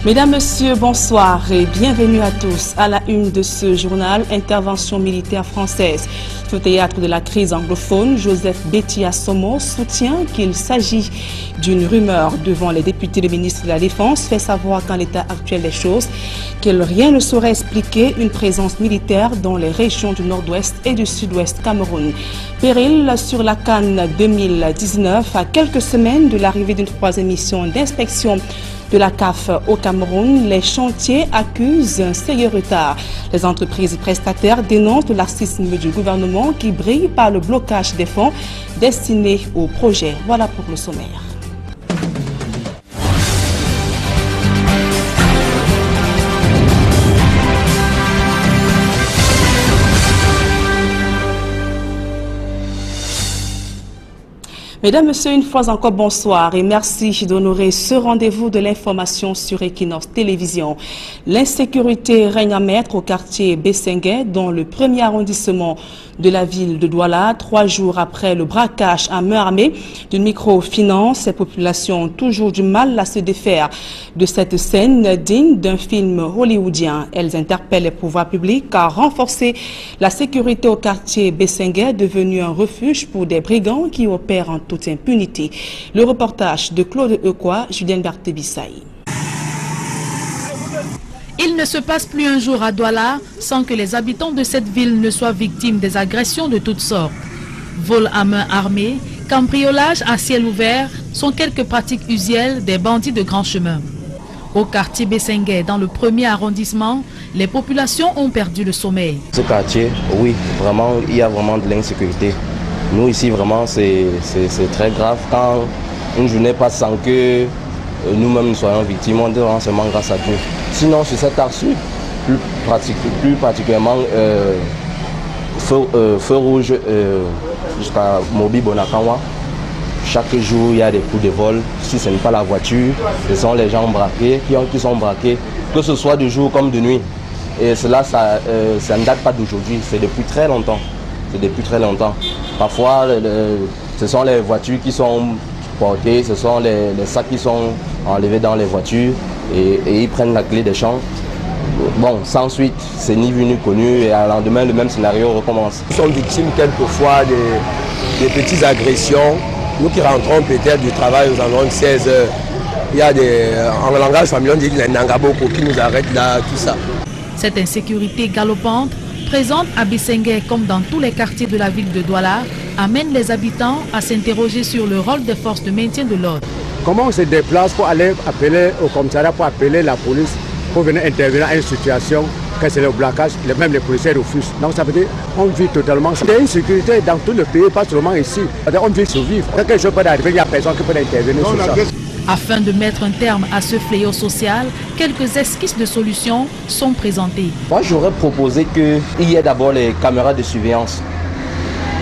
Mesdames, Messieurs, bonsoir et bienvenue à tous. À la une de ce journal, intervention militaire française. Au théâtre de la crise anglophone, Joseph Betty Assomo soutient qu'il s'agit d'une rumeur devant les députés. Le ministre de la Défense fait savoir qu'en l'état actuel des choses, que rien ne saurait expliquer une présence militaire dans les régions du nord-ouest et du sud-ouest Cameroun. Péril sur la CAN 2019, à quelques semaines de l'arrivée d'une troisième mission d'inspection de la CAF au Cameroun, les chantiers accusent un sérieux retard. Les entreprises prestataires dénoncent le laxisme du gouvernement qui brille par le blocage des fonds destinés au projet. Voilà pour le sommaire. Mesdames, Messieurs, une fois encore, bonsoir et merci d'honorer ce rendez-vous de l'information sur Equinox Télévision. L'insécurité règne à maître au quartier Bessengue, dans le premier arrondissement de la ville de Douala, 3 jours après le braquage à main armée d'une microfinance. Ces populations ont toujours du mal à se défaire de cette scène digne d'un film hollywoodien. Elles interpellent les pouvoirs publics à renforcer la sécurité au quartier Bessengue, devenu un refuge pour des brigands qui opèrent en toute impunité. Le reportage de Claude Eukwa, Julien Barthébissaï. Il ne se passe plus un jour à Douala sans que les habitants de cette ville ne soient victimes des agressions de toutes sortes. Vol à main armée, cambriolage à ciel ouvert sont quelques pratiques usuelles des bandits de grand chemin. Au quartier Bessengue, dans le premier arrondissement, les populations ont perdu le sommeil. Ce quartier, oui, vraiment, il y a vraiment de l'insécurité. Nous ici, vraiment, c'est très grave. Quand une journée passe sans que nous-mêmes nous soyons victimes, on dit seulement grâce à Dieu. Sinon, sur cet axe, plus particulièrement, feu rouge jusqu'à Mobi Bonakanwa. Chaque jour, il y a des coups de vol. Si ce n'est pas la voiture, ce sont les gens braqués qui sont braqués, que ce soit de jour comme de nuit. Et cela, ça ne date pas d'aujourd'hui, c'est depuis très longtemps. C'est depuis très longtemps. Parfois, ce sont les voitures qui sont portées, ce sont les sacs qui sont enlevés dans les voitures et ils prennent la clé des champs. Bon, sans suite, c'est ni vu ni connu et à lendemain, le même scénario recommence. Nous sommes victimes quelquefois des petites agressions. Nous qui rentrons peut-être du travail aux environs de 16 heures, il y a en langage familier, on dit les Nangaboko qui nous arrêtent là, tout ça. Cette insécurité galopante, présente à Bessengue comme dans tous les quartiers de la ville de Douala, amène les habitants à s'interroger sur le rôle des forces de maintien de l'ordre. Comment on se déplace pour aller appeler au commissariat, pour appeler la police, pour venir intervenir à une situation, quand c'est le blocage, même les policiers refusent. Donc ça veut dire qu'on vit totalement. Il y a une sécurité dans tout le pays, pas seulement ici. On vit survivre. Quelque chose peut arriver, il n'y a personne qui peut intervenir sur ça. Afin de mettre un terme à ce fléau social, quelques esquisses de solutions sont présentées. Moi, j'aurais proposé qu'il y ait d'abord les caméras de surveillance,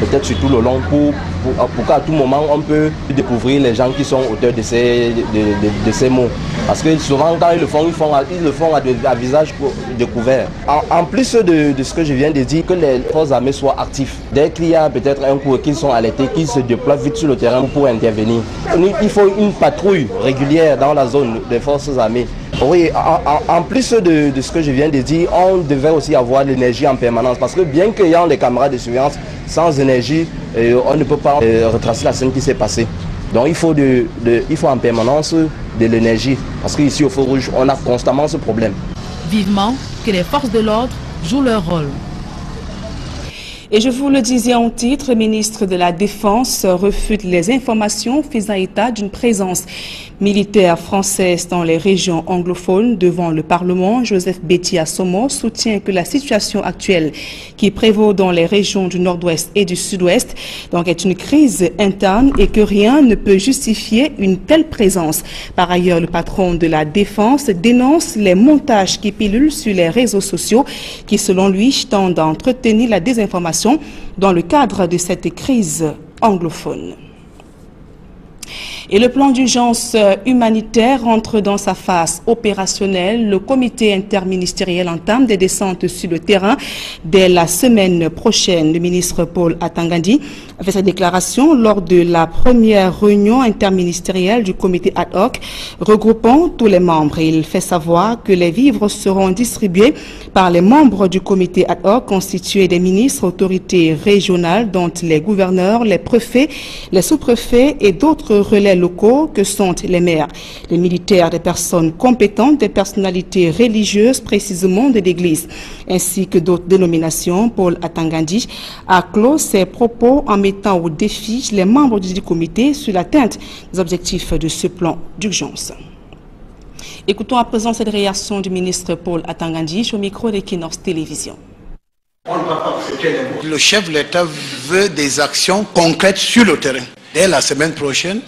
peut-être sur tout le long, pour qu'à tout moment, on peut découvrir les gens qui sont auteurs de ces mots. Parce que souvent, quand ils le font à visage découvert. En plus de ce que je viens de dire, que les forces armées soient actives. Dès qu'il y a peut-être un coup qu'ils sont alertés, qu'ils se déploient vite sur le terrain pour intervenir. Il faut une patrouille régulière dans la zone des forces armées. Oui, en plus de ce que je viens de dire, on devait aussi avoir l'énergie en permanence. Parce que bien qu'il y ait des caméras de surveillance, sans énergie, on ne peut pas retracer la scène qui s'est passée. Donc il faut en permanence de l'énergie. Parce qu'ici au Feu Rouge, on a constamment ce problème. Vivement que les forces de l'ordre jouent leur rôle. Et je vous le disais en titre, le ministre de la Défense refute les informations faisant état d'une présence militaire française dans les régions anglophones. Devant le Parlement, Joseph Betty Assomo soutient que la situation actuelle qui prévaut dans les régions du nord-ouest et du sud-ouest est une crise interne et que rien ne peut justifier une telle présence. Par ailleurs, le patron de la Défense dénonce les montages qui pilulent sur les réseaux sociaux qui, selon lui, tendent à entretenir la désinformation dans le cadre de cette crise anglophone. Et le plan d'urgence humanitaire entre dans sa phase opérationnelle. Le comité interministériel entame des descentes sur le terrain dès la semaine prochaine. Le ministre Paul Atangandi a fait sa déclaration lors de la première réunion interministérielle du comité ad hoc regroupant tous les membres. Il fait savoir que les vivres seront distribués par les membres du comité ad hoc constitué des ministres, autorités régionales dont les gouverneurs, les préfets, les sous-préfets et d'autres relais locaux que sont les maires, les militaires, des personnes compétentes, des personnalités religieuses, précisément de l'Église, ainsi que d'autres dénominations. Paul Atangandi a clos ses propos en mettant au défi les membres du comité sur l'atteinte des objectifs de ce plan d'urgence. Écoutons à présent cette réaction du ministre Paul Atangandi au micro d'Equinox Télévision. Le chef de l'État veut des actions concrètes sur le terrain. Dès la semaine prochaine,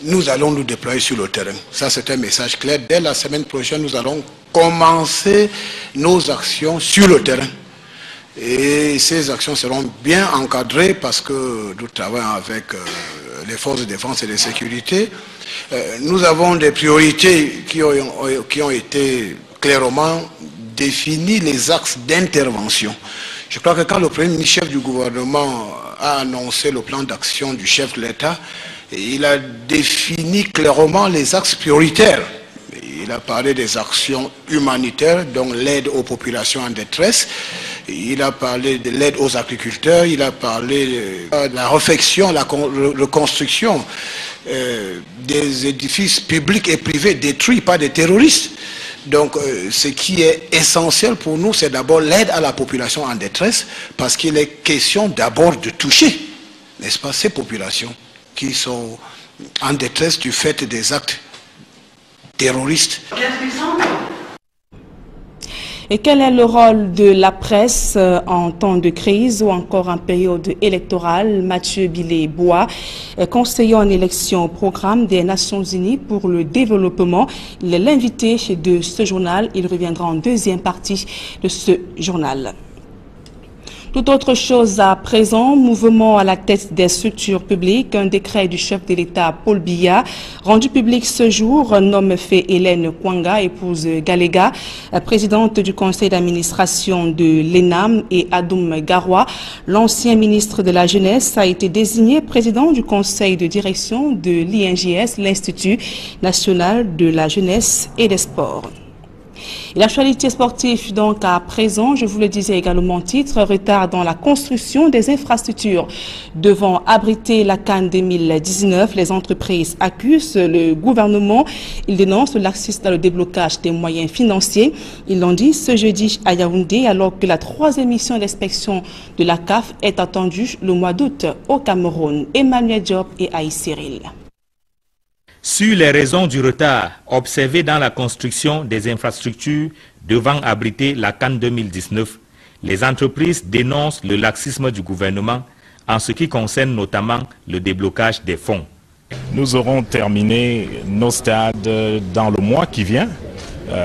nous allons nous déployer sur le terrain. Ça, c'est un message clair. Dès la semaine prochaine, nous allons commencer nos actions sur le terrain. Et ces actions seront bien encadrées parce que nous travaillons avec les forces de défense et de sécurité. Nous avons des priorités qui ont été clairement définies, les axes d'intervention. Je crois que quand le premier ministre chef du gouvernement a annoncé le plan d'action du chef de l'État, il a défini clairement les axes prioritaires. Il a parlé des actions humanitaires, donc l'aide aux populations en détresse. Il a parlé de l'aide aux agriculteurs. Il a parlé de la réfection, la reconstruction des édifices publics et privés détruits par des terroristes. Donc, ce qui est essentiel pour nous, c'est d'abord l'aide à la population en détresse, parce qu'il est question d'abord de toucher, n'est-ce pas, ces populations qui sont en détresse du fait des actes terroristes. Et quel est le rôle de la presse en temps de crise ou encore en période électorale? Mathieu Billet-Bois, conseiller en élection au programme des Nations Unies pour le développement. Il est l'invité de ce journal. Il reviendra en deuxième partie de ce journal. Tout autre chose à présent, mouvement à la tête des structures publiques. Un décret du chef de l'État, Paul Biya, rendu public ce jour, nomme fait Hélène Kwanga, épouse Galega, présidente du conseil d'administration de l'ENAM, et Adoum Garoua, l'ancien ministre de la Jeunesse, a été désigné président du conseil de direction de l'INJS, l'Institut national de la jeunesse et des sports. L'actualité sportive donc à présent, je vous le disais également en titre, retard dans la construction des infrastructures devant abriter la CAN 2019. Les entreprises accusent le gouvernement. Ils dénoncent le laxisme dans le déblocage des moyens financiers. Ils l'ont dit ce jeudi à Yaoundé, alors que la troisième mission d'inspection de la CAF est attendue le mois d'août au Cameroun. Emmanuel Diop et Aïe Cyril. Sur les raisons du retard observé dans la construction des infrastructures devant abriter la CAN 2019, les entreprises dénoncent le laxisme du gouvernement en ce qui concerne notamment le déblocage des fonds. Nous aurons terminé nos stades dans le mois qui vient.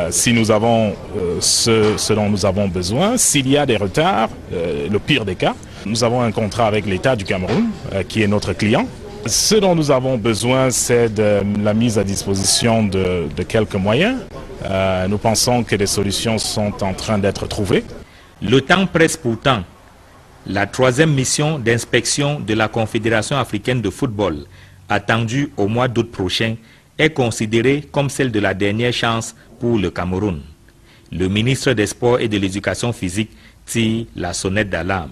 Si nous avons ce dont nous avons besoin, s'il y a des retards, le pire des cas, nous avons un contrat avec l'État du Cameroun qui est notre client. Ce dont nous avons besoin, c'est de la mise à disposition de quelques moyens. Nous pensons que des solutions sont en train d'être trouvées. Le temps presse pourtant. La troisième mission d'inspection de la Confédération africaine de football, attendue au mois d'août prochain, est considérée comme celle de la dernière chance pour le Cameroun. Le ministre des Sports et de l'Éducation physique tire la sonnette d'alarme.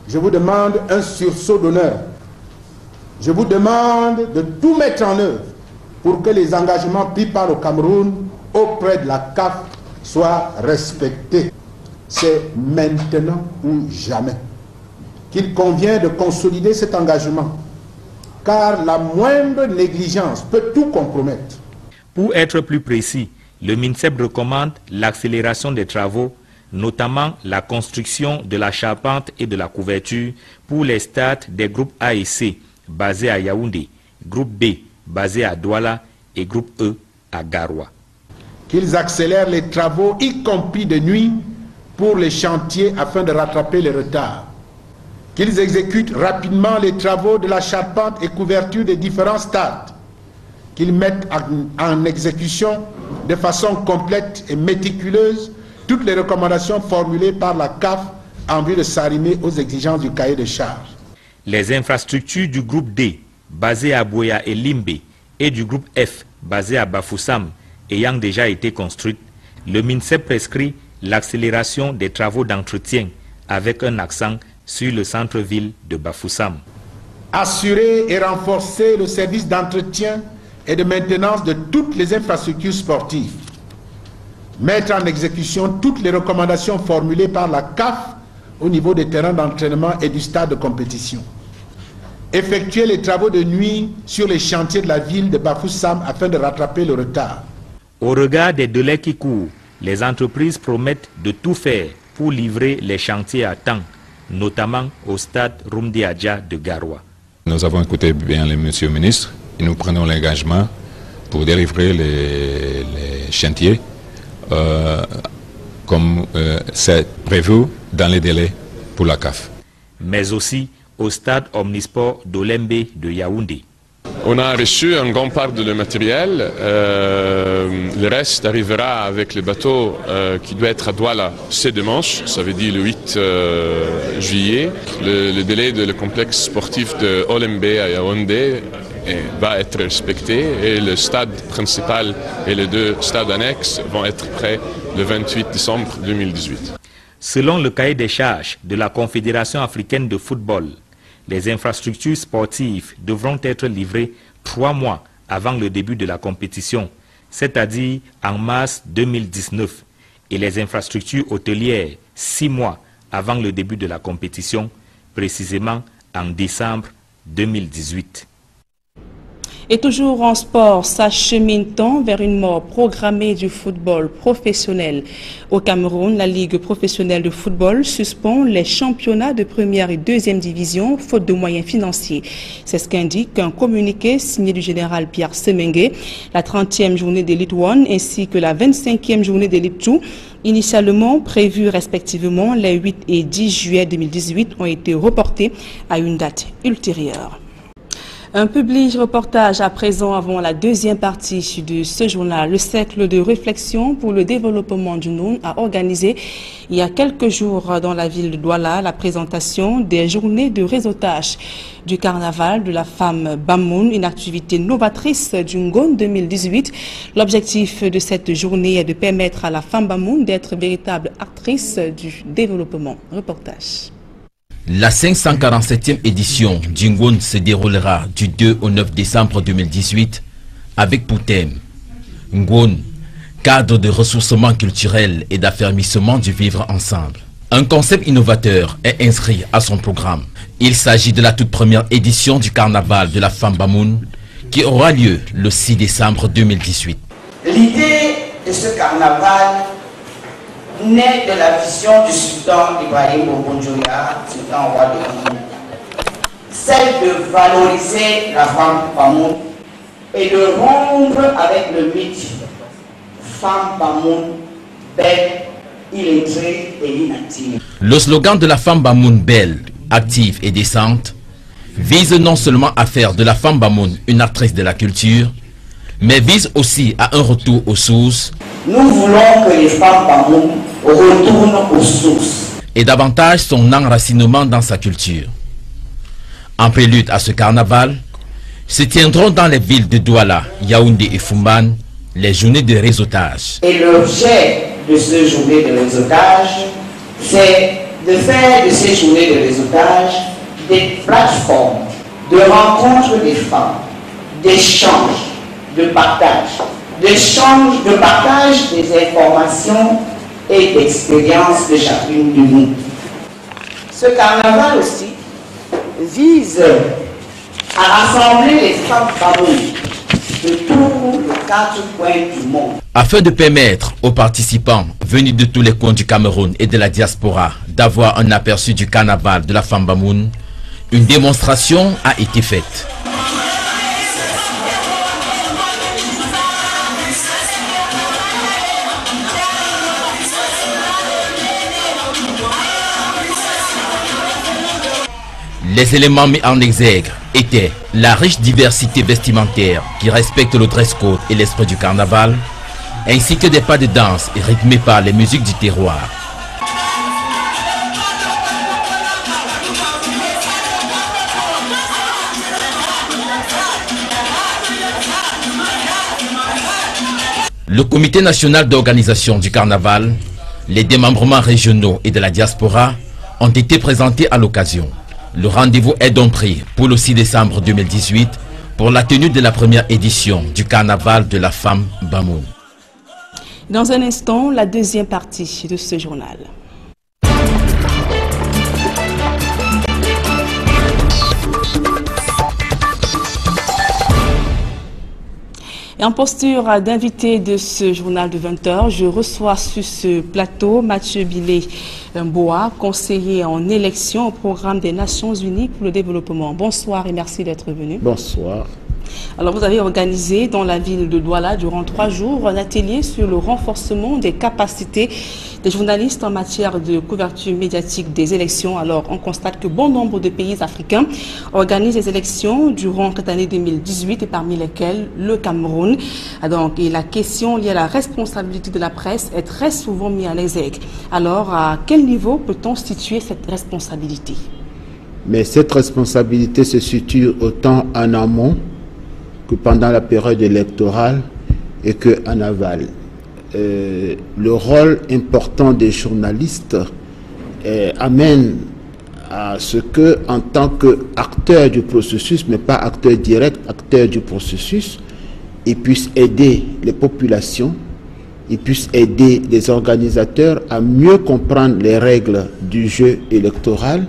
Je vous demande un sursaut d'honneur. Je vous demande de tout mettre en œuvre pour que les engagements pris par le Cameroun auprès de la CAF soient respectés. C'est maintenant ou jamais qu'il convient de consolider cet engagement, car la moindre négligence peut tout compromettre. Pour être plus précis, le MINSEP recommande l'accélération des travaux, notamment la construction de la charpente et de la couverture pour les stades des groupes A et C, basé à Yaoundé, groupe B basé à Douala et groupe E à Garoua. Qu'ils accélèrent les travaux, y compris de nuit, pour les chantiers afin de rattraper les retards. Qu'ils exécutent rapidement les travaux de la charpente et couverture des différents stades. qu'ils mettent en exécution de façon complète et méticuleuse toutes les recommandations formulées par la CAF en vue de s'arrimer aux exigences du cahier de charges. Les infrastructures du groupe D, basé à Buea et Limbe, et du groupe F, basé à Bafoussam, ayant déjà été construites, le MINSEP prescrit l'accélération des travaux d'entretien avec un accent sur le centre-ville de Bafoussam. Assurer et renforcer le service d'entretien et de maintenance de toutes les infrastructures sportives. Mettre en exécution toutes les recommandations formulées par la CAF au niveau des terrains d'entraînement et du stade de compétition. Effectuer les travaux de nuit sur les chantiers de la ville de Bafoussam afin de rattraper le retard. Au regard des délais qui courent, les entreprises promettent de tout faire pour livrer les chantiers à temps, notamment au stade Rumdi Adja de Garoua. Nous avons écouté bien le monsieur le ministre et nous prenons l'engagement pour délivrer les chantiers comme c'est prévu dans les délais pour la CAF. Mais aussi au stade omnisport d'Olembe de Yaoundé. On a reçu un grand part de le matériel. Le reste arrivera avec le bateau qui doit être à Douala ce dimanche, ça veut dire le 8 juillet. Le délai de le complexe sportif de Olembe à Yaoundé va être respecté et le stade principal et les deux stades annexes vont être prêts le 28 décembre 2018. Selon le cahier des charges de la Confédération africaine de football, les infrastructures sportives devront être livrées 3 mois avant le début de la compétition, c'est-à-dire en mars 2019, et les infrastructures hôtelières 6 mois avant le début de la compétition, précisément en décembre 2018. Et toujours en sport, s'achemine-t-on vers une mort programmée du football professionnel? Au Cameroun, la Ligue professionnelle de football suspend les championnats de première et deuxième division faute de moyens financiers. C'est ce qu'indique un communiqué signé du général Pierre Semengue. La 30e journée d'Elite 1 ainsi que la 25e journée d'Elite 2, initialement prévues respectivement les 8 et 10 juillet 2018, ont été reportées à une date ultérieure. Un public reportage à présent avant la deuxième partie de ce journal. Le cercle de réflexion pour le développement du Noun a organisé il y a quelques jours dans la ville de Douala la présentation des journées de réseautage du carnaval de la femme Bamoun, une activité novatrice du Ngone 2018. L'objectif de cette journée est de permettre à la femme Bamoun d'être véritable actrice du développement. Reportage. La 547e édition du Ngone se déroulera du 2 au 9 décembre 2018 avec pour thème Ngone, cadre de ressourcement culturel et d'affermissement du vivre ensemble. Un concept innovateur est inscrit à son programme. Il s'agit de la toute première édition du carnaval de la femme Bamoun qui aura lieu le 6 décembre 2018. L'idée de ce carnaval naît de la vision du sultan Ibrahim Bobonjoya, sultan roi de Bamoun, celle de valoriser la femme Bamoun et de rompre avec le mythe femme Bamoun, belle, illettrée et inactive. Le slogan de la femme Bamoun belle, active et décente vise non seulement à faire de la femme Bamoun une actrice de la culture, mais vise aussi à un retour aux sources. Nous voulons que les femmes Bamoun retournent aux sources et davantage son enracinement dans sa culture. En prélude à ce carnaval, se tiendront dans les villes de Douala, Yaoundé et Fumban les journées de réseautage. Et l'objet de ces journées de réseautage, c'est de faire de ces journées de réseautage des plateformes de rencontre des femmes, d'échange, de partage, de partage des informations et d'expériences de chacune de nous. Ce carnaval aussi vise à rassembler les femmes Bamoun de tous les 4 coins du monde. Afin de permettre aux participants venus de tous les coins du Cameroun et de la diaspora d'avoir un aperçu du carnaval de la femme Bamoun, une démonstration a été faite. Les éléments mis en exergue étaient la riche diversité vestimentaire qui respecte le dress code et l'esprit du carnaval, ainsi que des pas de danse rythmés par les musiques du terroir. Le comité national d'organisation du carnaval, les démembrements régionaux et de la diaspora ont été présentés à l'occasion. Le rendez-vous est donc pris pour le 6 décembre 2018 pour la tenue de la première édition du carnaval de la femme Bamoun. Dans un instant, la deuxième partie de ce journal. Et en posture d'invité de ce journal de 20h, je reçois sur ce plateau Mathieu Bilé-Mboa, conseiller en élection au programme des Nations Unies pour le développement. Bonsoir et merci d'être venu. Bonsoir. Alors vous avez organisé dans la ville de Douala durant 3 jours un atelier sur le renforcement des capacités des journalistes en matière de couverture médiatique des élections. Alors on constate que bon nombre de pays africains organisent les élections durant cette année 2018 et parmi lesquels le Cameroun. Donc, et la question liée à la responsabilité de la presse est très souvent mise en exergue. Alors à quel niveau peut-on situer cette responsabilité? Mais cette responsabilité se situe autant en amont que pendant la période électorale et qu'en aval. Le rôle important des journalistes amène à ce que, en tant qu'acteurs du processus, mais pas acteurs directs, acteurs du processus, ils puissent aider les populations, ils puissent aider les organisateurs à mieux comprendre les règles du jeu électoral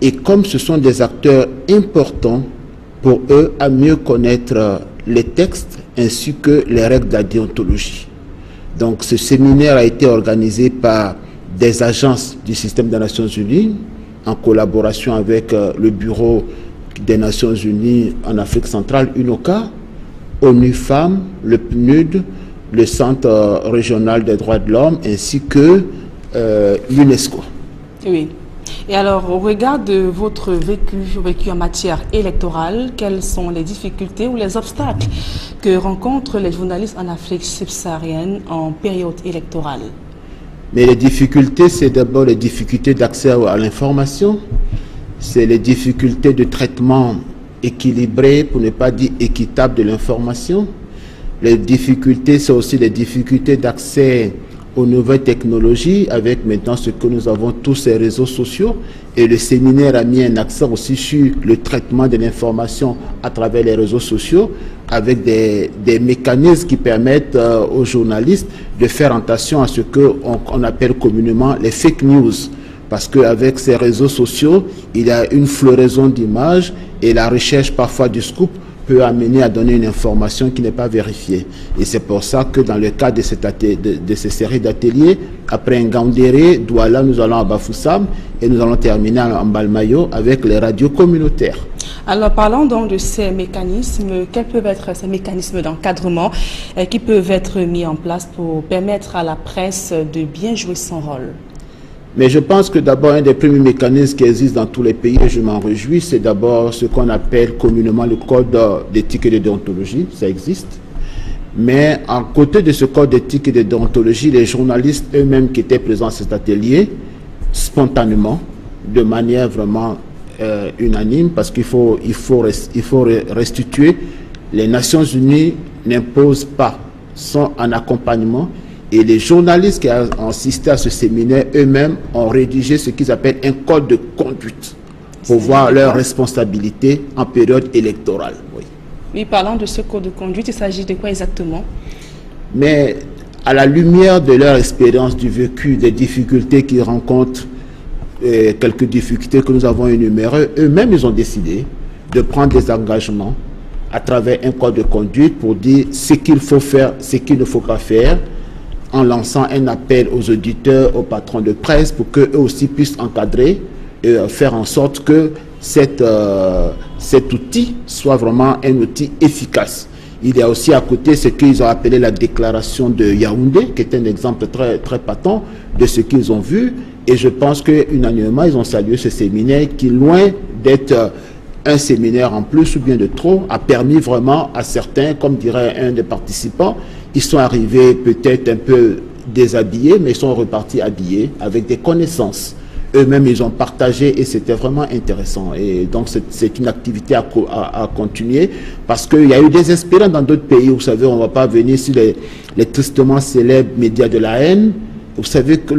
et comme ce sont des acteurs importants, pour eux à mieux connaître les textes ainsi que les règles de la déontologie. Donc ce séminaire a été organisé par des agences du système des Nations Unies en collaboration avec le Bureau des Nations Unies en Afrique centrale, UNOCA, ONU Femmes, le PNUD, le Centre régional des droits de l'homme ainsi que l'UNESCO. Oui. Et alors, au regard de votre vécu en matière électorale, quelles sont les difficultés ou les obstacles que rencontrent les journalistes en Afrique subsaharienne en période électorale? Mais les difficultés, c'est d'abord les difficultés d'accès à l'information, c'est les difficultés de traitement équilibré, pour ne pas dire équitable, de l'information. Les difficultés, c'est aussi les difficultés d'accès aux nouvelles technologies, avec maintenant ce que nous avons tous ces réseaux sociaux. Et le séminaire a mis un accent aussi sur le traitement de l'information à travers les réseaux sociaux, avec des mécanismes qui permettent aux journalistes de faire attention à ce qu'on appelle communément les fake news. Parce qu'avec ces réseaux sociaux, il y a une floraison d'images et la recherche parfois du scoop peut amener à donner une information qui n'est pas vérifiée. Et c'est pour ça que dans le cadre de ces séries d'ateliers, après Ngaoundéré, Douala, nous allons à Bafoussam et nous allons terminer en Balmayo avec les radios communautaires. Alors parlons donc de ces mécanismes. Quels peuvent être ces mécanismes d'encadrement qui peuvent être mis en place pour permettre à la presse de bien jouer son rôle? Mais je pense que d'abord, un des premiers mécanismes qui existent dans tous les pays, et je m'en réjouis, c'est d'abord ce qu'on appelle communément le code d'éthique et de déontologie. Ça existe. Mais à côté de ce code d'éthique et de déontologie, les journalistes eux-mêmes qui étaient présents à cet atelier, spontanément, de manière vraiment unanime, parce qu'il faut restituer, les Nations Unies n'imposent pas, sont en accompagnement. Et les journalistes qui ont assisté à ce séminaire eux-mêmes ont rédigé ce qu'ils appellent un code de conduite pour voir leurs responsabilités en période électorale. Oui. Oui, parlant de ce code de conduite, il s'agit de quoi exactement? Mais à la lumière de leur expérience du vécu, des difficultés qu'ils rencontrent, quelques difficultés que nous avons énumérées, eux-mêmes ils ont décidé de prendre des engagements à travers un code de conduite pour dire ce qu'il faut faire, ce qu'il ne faut pas faire, en lançant un appel aux auditeurs, aux patrons de presse, pour qu'eux aussi puissent encadrer et faire en sorte que cet outil soit vraiment un outil efficace. Il y a aussi à côté ce qu'ils ont appelé la déclaration de Yaoundé, qui est un exemple très, très patent de ce qu'ils ont vu. Et je pense qu'unanimement, ils ont salué ce séminaire qui, loin d'être un séminaire en plus ou bien de trop, a permis vraiment à certains, comme dirait un des participants, ils sont arrivés peut-être un peu déshabillés, mais ils sont repartis habillés avec des connaissances. Eux-mêmes, ils ont partagé et c'était vraiment intéressant. Et donc, c'est une activité à continuer parce qu'il y a eu des expériences dans d'autres pays. Vous savez, on ne va pas venir sur les tristement célèbres médias de la haine. Vous savez que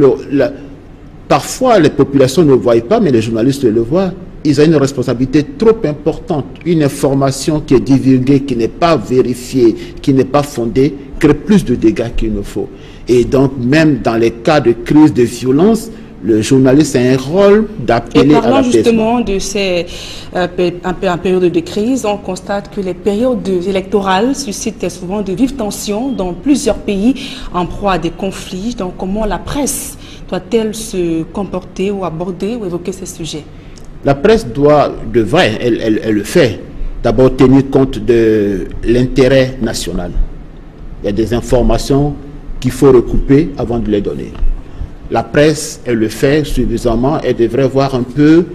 parfois, les populations ne le voient pas, mais les journalistes le voient. Ils ont une responsabilité trop importante. Une information qui est divulguée, qui n'est pas vérifiée, qui n'est pas fondée, crée plus de dégâts qu'il ne faut. Et donc, même dans les cas de crise, de violence, le journaliste a un rôle d'appeler à l'apaisement. Et parlant justement de ces en période de crise, on constate que les périodes électorales suscitent souvent de vives tensions dans plusieurs pays en proie à des conflits. Donc, comment la presse doit-elle se comporter ou aborder ou évoquer ces sujets? La presse devrait, elle le fait, d'abord tenir compte de l'intérêt national. Il y a des informations qu'il faut recouper avant de les donner. La presse, elle le fait suffisamment, elle devrait voir un peu,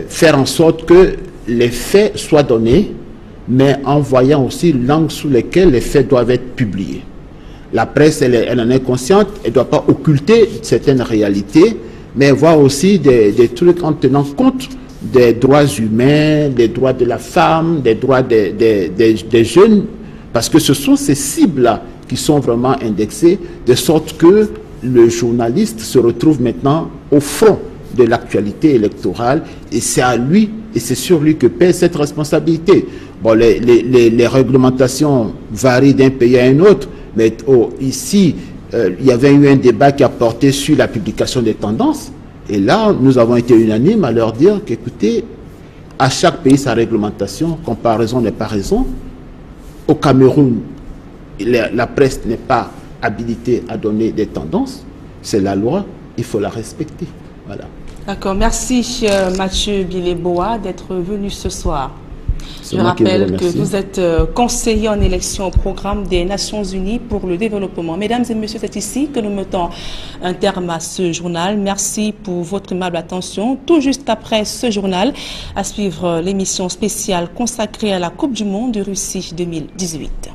faire en sorte que les faits soient donnés, mais en voyant aussi l'angle sous lequel les faits doivent être publiés. La presse, elle en est consciente, elle ne doit pas occulter certaines réalités, mais voir aussi des trucs en tenant compte des droits humains, des droits de la femme, des droits des jeunes, parce que ce sont ces cibles-là qui sont vraiment indexées, de sorte que le journaliste se retrouve maintenant au front de l'actualité électorale, et c'est à lui, et c'est sur lui que pèse cette responsabilité. Bon, les réglementations varient d'un pays à un autre, mais ici, il y avait eu un débat qui a porté sur la publication des tendances. Et là, nous avons été unanimes à leur dire qu'écoutez, à chaque pays sa réglementation, comparaison n'est pas raison. Au Cameroun, la presse n'est pas habilitée à donner des tendances. C'est la loi, il faut la respecter. Voilà. D'accord, merci Mathieu Bileboa d'être venu ce soir. Je rappelle que vous êtes conseiller en élection au programme des Nations Unies pour le développement. Mesdames et messieurs, c'est ici que nous mettons un terme à ce journal. Merci pour votre aimable attention. Tout juste après ce journal, à suivre l'émission spéciale consacrée à la Coupe du Monde de Russie 2018.